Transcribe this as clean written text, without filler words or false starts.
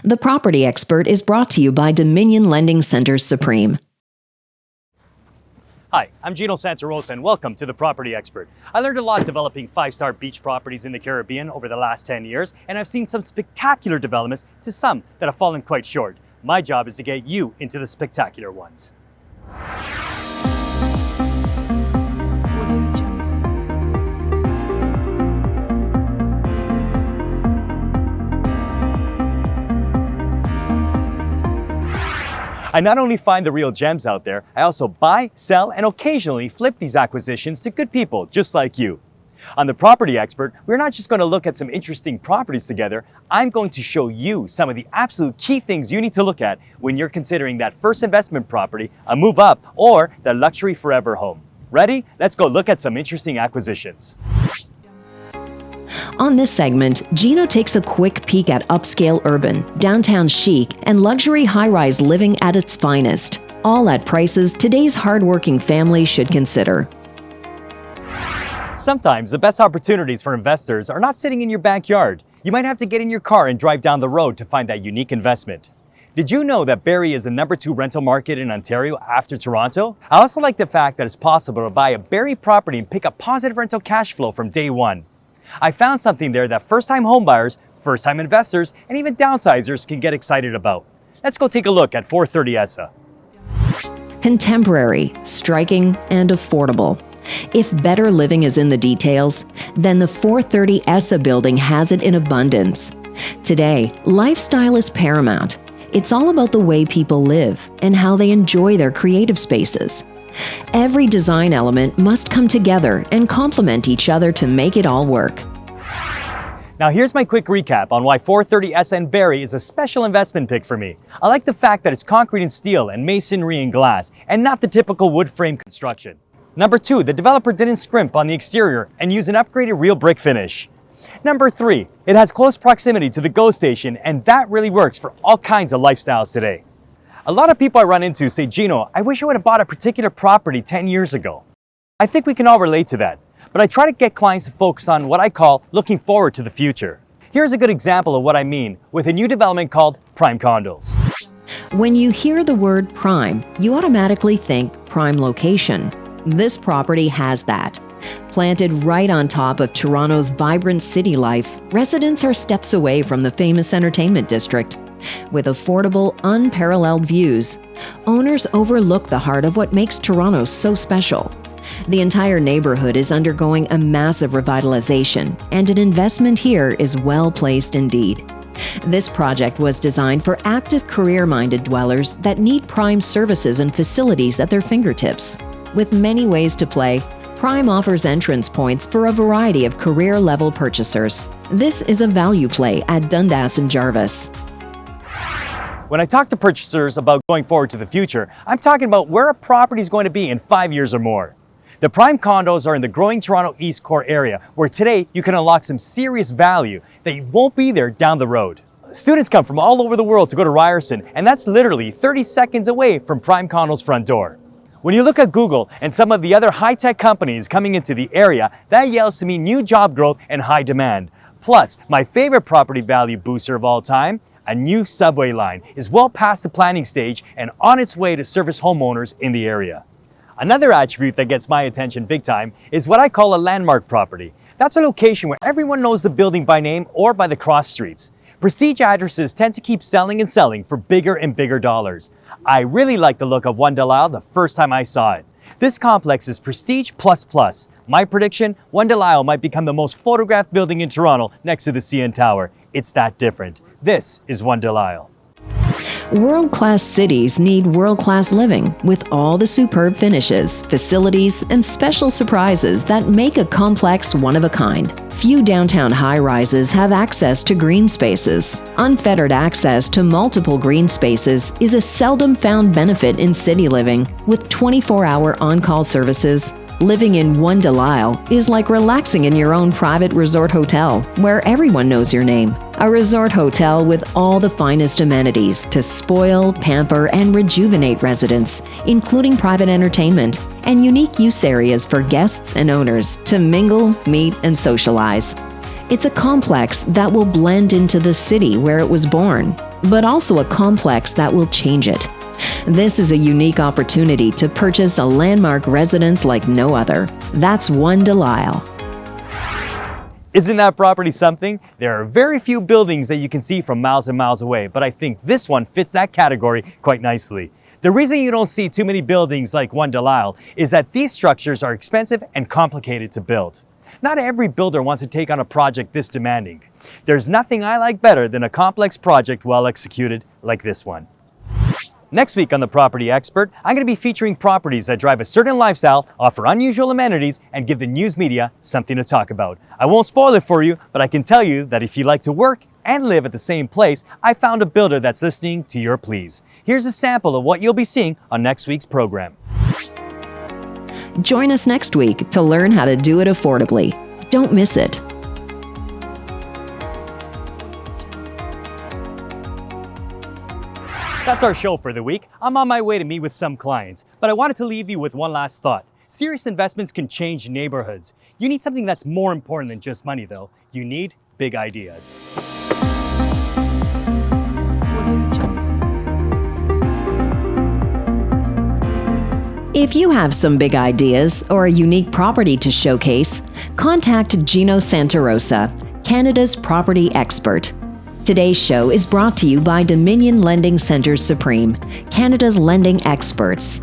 The Property Expert is brought to you by Dominion Lending Centers Supreme. Hi, I'm Gino Santarosa and welcome to The Property Expert. I learned a lot developing 5-star beach properties in the Caribbean over the last 10 years, and I've seen some spectacular developments to some that have fallen quite short. My job is to get you into the spectacular ones. I not only find the real gems out there, I also buy, sell, and occasionally flip these acquisitions to good people just like you. On The Property Expert, we're not just going to look at some interesting properties together, I'm going to show you some of the absolute key things you need to look at when you're considering that first investment property, a move up, or the luxury forever home. Ready? Let's go look at some interesting acquisitions. On this segment, Gino takes a quick peek at upscale urban, downtown chic, and luxury high-rise living at its finest, all at prices today's hardworking family should consider. Sometimes the best opportunities for investors are not sitting in your backyard. You might have to get in your car and drive down the road to find that unique investment. Did you know that Barrie is the #2 rental market in Ontario after Toronto? I also like the fact that it's possible to buy a Barrie property and pick up positive rental cash flow from day one. I found something there that first-time homebuyers, first-time investors, and even downsizers can get excited about. Let's go take a look at 430 ESSA. Contemporary, striking, and affordable. If better living is in the details, then the 430 ESSA building has it in abundance. Today, lifestyle is paramount. It's all about the way people live and how they enjoy their creative spaces. Every design element must come together and complement each other to make it all work. Now here's my quick recap on why 430 ESSA in Barrie is a special investment pick for me. I like the fact that it's concrete and steel and masonry and glass, and not the typical wood frame construction. Number 2, the developer didn't scrimp on the exterior and use an upgraded real brick finish. Number 3, it has close proximity to the GO station, and that really works for all kinds of lifestyles today. A lot of people I run into say, Gino, I wish I would have bought a particular property 10 years ago. I think we can all relate to that, but I try to get clients to focus on what I call looking forward to the future. Here's a good example of what I mean with a new development called Prime Condos. When you hear the word prime, you automatically think prime location. This property has that. Planted right on top of Toronto's vibrant city life, residents are steps away from the famous entertainment district. With affordable, unparalleled views, owners overlook the heart of what makes Toronto so special. The entire neighborhood is undergoing a massive revitalization, and an investment here is well placed indeed. This project was designed for active, career-minded dwellers that need Prime services and facilities at their fingertips. With many ways to play, Prime offers entrance points for a variety of career-level purchasers. This is a value play at Dundas and Jarvis. When I talk to purchasers about going forward to the future, I'm talking about where a property is going to be in 5 years or more. The Prime Condos are in the growing Toronto East Core area, where today you can unlock some serious value that won't be there down the road. Students come from all over the world to go to Ryerson, and that's literally 30 seconds away from Prime Condos' front door. When you look at Google and some of the other high-tech companies coming into the area, that yells to me new job growth and high demand. Plus, my favorite property value booster of all time, a new subway line, is well past the planning stage and on its way to service homeowners in the area. Another attribute that gets my attention big time is what I call a landmark property. That's a location where everyone knows the building by name or by the cross streets. Prestige addresses tend to keep selling and selling for bigger and bigger dollars. I really like the look of One Delisle the first time I saw it. This complex is prestige plus plus. My prediction, One Delisle might become the most photographed building in Toronto next to the CN Tower. It's that different. This is One Delisle. World-class cities need world-class living with all the superb finishes, facilities, and special surprises that make a complex one of a kind. Few downtown high-rises have access to green spaces. Unfettered access to multiple green spaces is a seldom found benefit in city living. With 24-hour on-call services, living in One Delisle is like relaxing in your own private resort hotel, where everyone knows your name. A resort hotel with all the finest amenities to spoil, pamper, and rejuvenate residents, including private entertainment and unique use areas for guests and owners to mingle, meet, and socialize. It's a complex that will blend into the city where it was born, but also a complex that will change it. This is a unique opportunity to purchase a landmark residence like no other. That's One Delisle. Isn't that property something? There are very few buildings that you can see from miles and miles away, but I think this one fits that category quite nicely. The reason you don't see too many buildings like One Delisle is that these structures are expensive and complicated to build. Not every builder wants to take on a project this demanding. There's nothing I like better than a complex project well executed like this one. Next week on The Property Expert, I'm going to be featuring properties that drive a certain lifestyle, offer unusual amenities, and give the news media something to talk about. I won't spoil it for you, but I can tell you that if you like to work and live at the same place, I found a builder that's listening to your pleas. Here's a sample of what you'll be seeing on next week's program. Join us next week to learn how to do it affordably. Don't miss it. That's our show for the week. I'm on my way to meet with some clients, but I wanted to leave you with one last thought. Serious investments can change neighborhoods. You need something that's more important than just money, though. You need big ideas. If you have some big ideas or a unique property to showcase, contact Gino Santarosa, Canada's property expert. Today's show is brought to you by Dominion Lending Centres Supreme, Canada's lending experts.